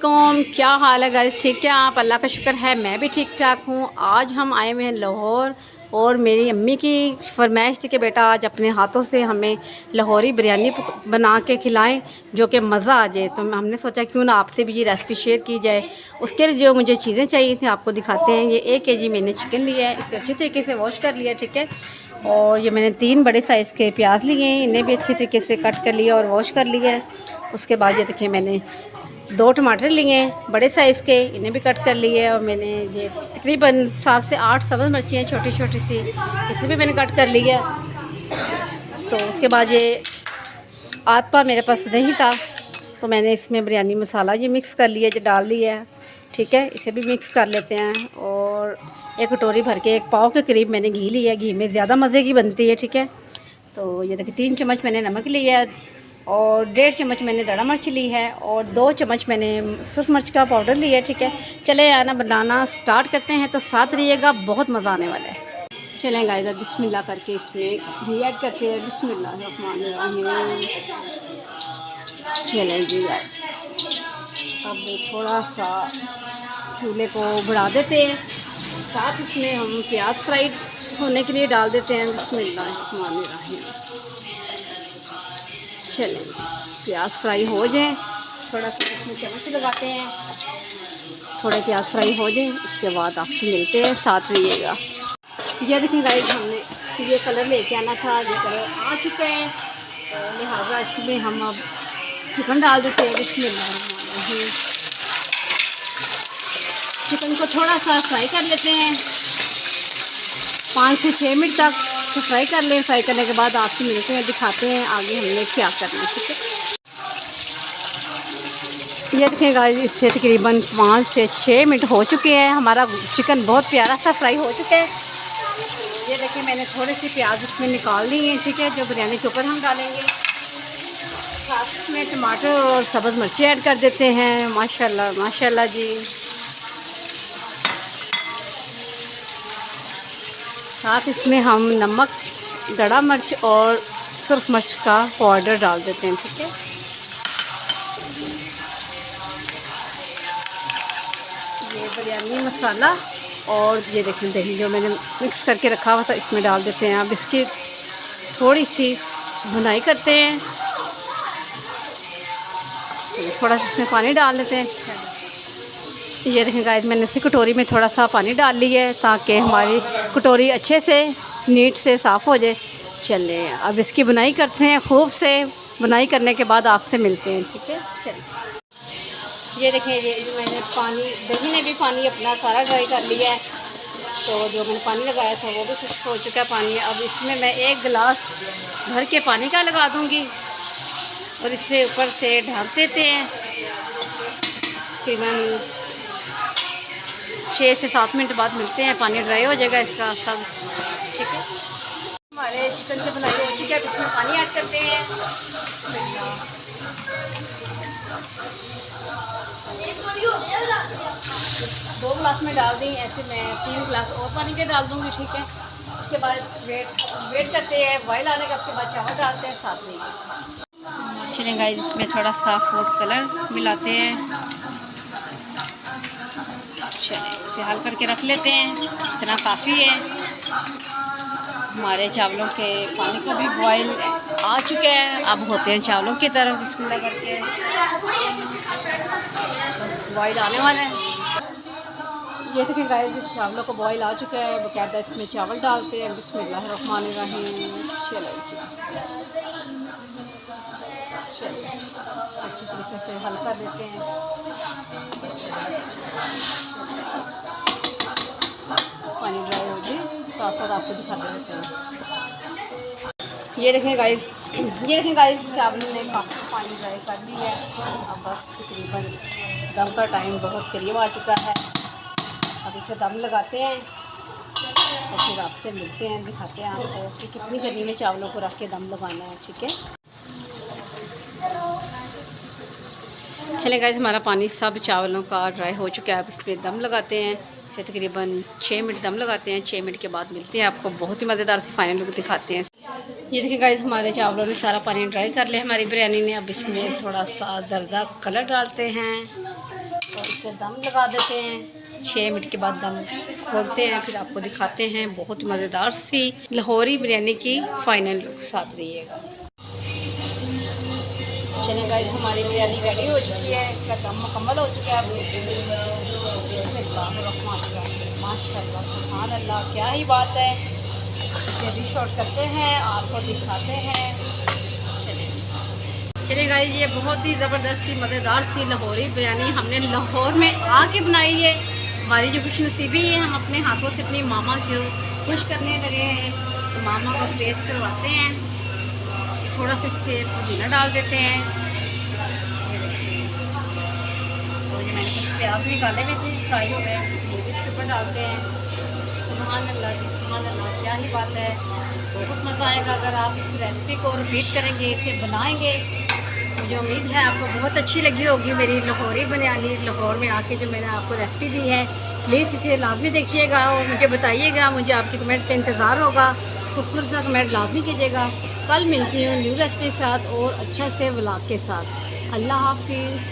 अस्सलामुअलैकुम। क्या हाल है गाइस? ठीक है आप? अल्लाह का शुक्र है मैं भी ठीक ठाक हूँ। आज हम आए हुए हैं लाहौर और मेरी अम्मी की फरमाइश थी कि बेटा आज अपने हाथों से हमें लाहौरी बिरयानी बना के खिलाएं जो कि मज़ा आ जाए। तो हमने सोचा क्यों ना आपसे भी ये रेसिपी शेयर की जाए। उसके लिए जो मुझे चीज़ें चाहिए थी आपको दिखाते हैं। ये 1 kg मैंने चिकन लिया है, इसे अच्छी तरीके से वॉश कर लिया, ठीक है। और ये मैंने 3 बड़े साइज़ के प्याज लिए हैं, इन्हें भी अच्छी तरीके से कट कर लिया और वॉश कर लिया है। उसके बाद ये देखिए मैंने 2 टमाटर लिए हैं बड़े साइज़ के, इन्हें भी कट कर लिए। और मैंने ये तकरीबन 7 से 8 सब्ज़ मिर्ची हैं छोटी छोटी सी, इसे भी मैंने कट कर लिया। तो उसके बाद ये आध पा मेरे पास नहीं था तो मैंने इसमें बिरयानी मसाला ये मिक्स कर लिया, जो डाल लिया है, ठीक है। इसे भी मिक्स कर लेते हैं। और एक कटोरी भर के 1 पाव के करीब मैंने घी लिया है, घी में ज़्यादा मज़े की बनती है, ठीक है। तो ये देखिए 3 चम्मच मैंने नमक लिया है और 1.5 चम्मच मैंने दड़ा मिर्च ली है और 2 चम्मच मैंने सुरख मिर्च का पाउडर लिया है, ठीक है। चले आना बनाना स्टार्ट करते हैं, तो साथ रहिएगा, बहुत मज़ा आने वाला है। चलें गाइस, अब बिस्मिल्लाह करके इसमें घी ऐड करते हैं। बिस्मिल्लाहिर्रहमानिर्रहीम। चलें जी गाइस, अब थोड़ा सा चूल्हे को बढ़ा देते हैं। साथ इसमें हम प्याज फ्राई होने के लिए डाल देते हैं। बिस्मिल्लाहिर्रहमानिर्रहीम। चलें प्याज फ्राई हो जाए, थोड़ा सा इसमें चम्मच लगाते हैं, थोड़े प्याज फ्राई हो जाए, उसके बाद आपसे मिलते हैं, साथ रहिएगा। ये देखिए गाइस, हमने ये कलर लेके आना था, ये कलर आ चुका है, तो लिहाजा इसमें हम अब चिकन डाल देते हैं। बिस्मिल्लाह। चिकन को थोड़ा सा फ्राई कर लेते हैं 5 से 6 मिनट तक। तो फ्राई कर लें, फ्राई करने के बाद आपसे मिलते हैं, दिखाते हैं आगे हमने क्या करना है, ठीक है। ये देखिए गाइस, इससे तकरीबन 5 से 6 मिनट हो चुके हैं। हमारा चिकन बहुत प्यारा सा फ्राई हो चुका है। ये देखिए मैंने थोड़े से प्याज इसमें निकाल लिए हैं, ठीक है, जो बिरयानी के ऊपर हम डालेंगे। साथ इसमें टमाटर और सब्ज़ मिर्ची ऐड कर देते हैं। माशाल्लाह माशाल्लाह जी। साथ इसमें हम नमक, गड़ा मिर्च और सुरख मिर्च का पाउडर डाल देते हैं, ठीक है। ये बिरयानी मसाला और ये देखें दही जो मैंने मिक्स करके रखा हुआ था इसमें डाल देते हैं। अब इसकी थोड़ी सी भुनाई करते हैं, थोड़ा सा इसमें पानी डाल देते हैं। ये देखें गाइस, मैंने इसी कटोरी में थोड़ा सा पानी डाल लिया है ताकि हमारी कटोरी अच्छे से नीट से साफ़ हो जाए। चलिए अब इसकी बुनाई करते हैं, खूब से बुनाई करने के बाद आपसे मिलते हैं, ठीक है। चलिए ये देखें, ये मैंने पानी, दही ने भी पानी अपना सारा ड्राई कर लिया है, तो जो मैंने पानी लगाया था वो भी खुश्क हो चुका है पानी। अब इसमें मैं 1 गिलास भर के पानी का लगा दूँगी और इससे ऊपर से ढक देते हैं। तकरीबन 6 से 7 मिनट बाद मिलते हैं, पानी ड्राई हो जाएगा इसका सब, ठीक है। हमारे चिकन की बनाई हो चुकी है, इसमें पानी ऐड करते हैं। 2 गिलास में डाल दी, ऐसे मैं 3 गिलास और पानी के डाल दूँगी, ठीक है। उसके बाद वेट करते हैं बॉयल आने का, उसके बाद चावल डालते हैं साथ में। चलें गाइस, इसमें थोड़ा सा फूड कलर मिलाते हैं। चलें इसे हल करके रख लेते हैं, इतना काफ़ी है। हमारे चावलों के पानी को भी बॉयल आ चुका है, अब होते हैं चावलों की तरफ। बिस्मिल्लाह करके बस बॉयल आने वाला है। ये देखिए गाइस, चावलों को बॉयल आ चुका है, बाकायदा इसमें चावल डालते हैं। बिस्मिल्लाहिर्रहमानिर्रहीम। चलिए अच्छी तरीके से हल कर देते हैं। पानी ड्राई हो जाए, साथ साथ आपको दिखाते रहते हैं। ये देखें गाइस, चावलों ने काफ़ी पानी ड्राई कर दी है। अब बस तकरीबन दम का टाइम बहुत करीब आ चुका है। अब इसे दम लगाते हैं और फिर आपसे मिलते हैं, दिखाते हैं आपको कि कितनी गर्मी में चावलों को रख के दम लगाना है, ठीक है। चलें गाइस, हमारा पानी सब चावलों का ड्राई हो चुका है। अब इस पर दम लगाते हैं, इसे तकरीबन 6 मिनट दम लगाते हैं। 6 मिनट के बाद मिलते हैं आपको, बहुत ही मज़ेदार से फाइनल लुक दिखाते हैं। ये देखिए गाइस, हमारे चावलों ने सारा पानी ड्राई कर लिया हमारी बिरयानी ने। अब इसमें थोड़ा सा जर्दा कलर डालते हैं इसे दम लगा देते हैं। 6 मिनट के बाद दम खोलते हैं, फिर आपको दिखाते हैं। बहुत मज़ेदार सी लाहौरी बिरयानी की फाइनल लुक साथ रहिएगा। चलिए गाइस, हमारी बिरयानी रेडी हो चुकी है, इसका दम मुकम्मल हो चुका है। माशाल्लाह सुभान अल्लाह, क्या ही बात है। इसे डिश आउट करते हैं, आपको दिखाते हैं। चलिए गाइस, ये बहुत ही ज़बरदस्त सी मज़ेदार सी लाहौरी बिरयानी हमने लाहौर में आके बनाई है। हमारी जो खुशनसीबी है, हम अपने हाथों से अपनी मामा को खुश करने लगे हैं। तो मामा को टेस्ट करवाते हैं। थोड़ा सा इससे पुदीना डाल देते हैं। तो ये मैंने कुछ प्याज निकाले हुए थे, फ्राई हो गए, ये भी इसके ऊपर डालते हैं। सुभान अल्लाह जी, सुभान अल्लाह, क्या ही बात है। बहुत मज़ा आएगा अगर आप इस रेसिपी को रिपीट करेंगे, इसे बनाएंगे। मुझे उम्मीद है आपको बहुत अच्छी लगी होगी मेरी लाहौरी बिरयानी। लाहौर में आके जो मैंने आपको रेसिपी दी है, प्लीज़ इसे लाजमी देखिएगा और मुझे बताइएगा। मुझे आपकी कमेंट का इंतज़ार होगा। खूबसूरत सा कमेंट लाजमी कीजिएगा। कल मिलती हूँ न्यू रेसिपी के साथ और अच्छा से व्लॉग के साथ। अल्लाह हाफिज़।